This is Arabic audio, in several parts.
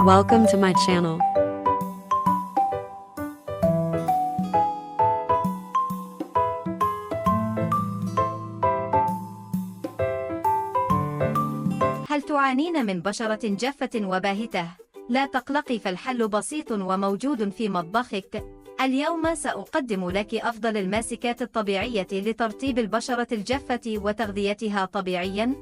Welcome to my channel. هل تعانين من بشرة جافة وباهتة؟ لا تقلقي، فالحل بسيط وموجود في مطبخك. اليوم سأقدم لك أفضل الماسكات الطبيعية لترطيب البشرة الجافة وتغذيتها طبيعياً.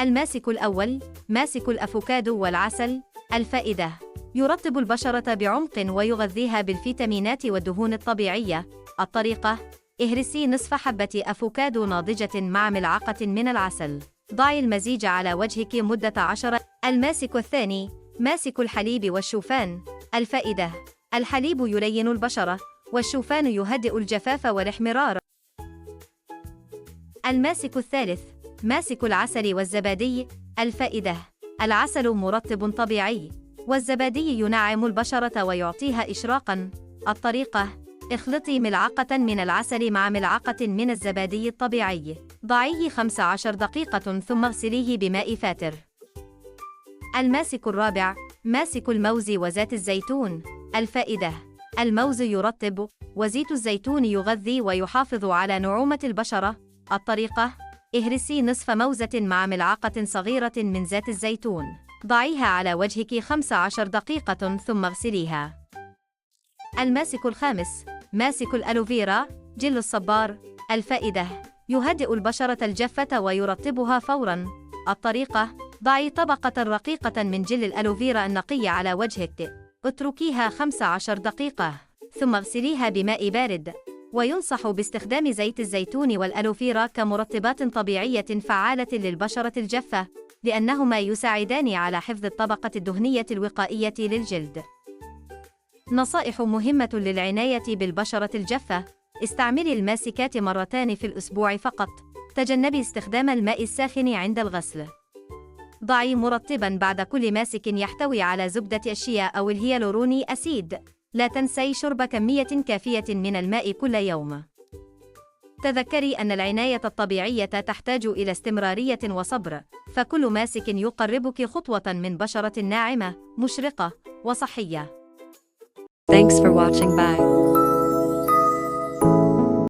الماسك الأول، ماسك الأفوكادو والعسل. الفائدة: يرطب البشرة بعمق ويغذيها بالفيتامينات والدهون الطبيعية. الطريقة: اهرسي نصف حبة أفوكادو ناضجة مع ملعقة من العسل. ضعي المزيج على وجهك مدة 10. الماسك الثاني، ماسك الحليب والشوفان. الفائدة: الحليب يلين البشرة، والشوفان يهدئ الجفاف والاحمرار. الماسك الثالث، ماسك العسل والزبادي. الفائدة: العسل مرطب طبيعي، والزبادي ينعم البشرة ويعطيها إشراقاً. الطريقة: اخلطي ملعقة من العسل مع ملعقة من الزبادي الطبيعي. ضعيه 15 دقيقة ثم اغسليه بماء فاتر. الماسك الرابع، ماسك الموز وزيت الزيتون. الفائدة: الموز يرطب، وزيت الزيتون يغذي ويحافظ على نعومة البشرة. الطريقة: اهرسي نصف موزة مع ملعقة صغيرة من زيت الزيتون. ضعيها على وجهك 15 دقيقة ثم اغسليها. الماسك الخامس، ماسك الألوفيرا، جل الصبار. الفائدة: يهدئ البشرة الجافة ويرطبها فوراً. الطريقة: ضعي طبقة رقيقة من جل الألوفيرا النقي على وجهك. اتركيها 15 دقيقة ثم اغسليها بماء بارد. وينصح باستخدام زيت الزيتون والألوفيرا كمرطبات طبيعية فعالة للبشرة الجافة، لأنهما يساعدان على حفظ الطبقة الدهنية الوقائية للجلد. نصائح مهمة للعناية بالبشرة الجافة: استعملي الماسكات مرتان في الأسبوع فقط. تجنبي استخدام الماء الساخن عند الغسل. ضعي مرطباً بعد كل ماسك يحتوي على زبدة الشيا أو الهيالوروني أسيد. لا تنسي شرب كمية كافية من الماء كل يوم. تذكري أن العناية الطبيعية تحتاج إلى استمرارية وصبر، فكل ماسك يقربك خطوة من بشرة ناعمة، مشرقة، وصحية. Thanks for watching. Bye.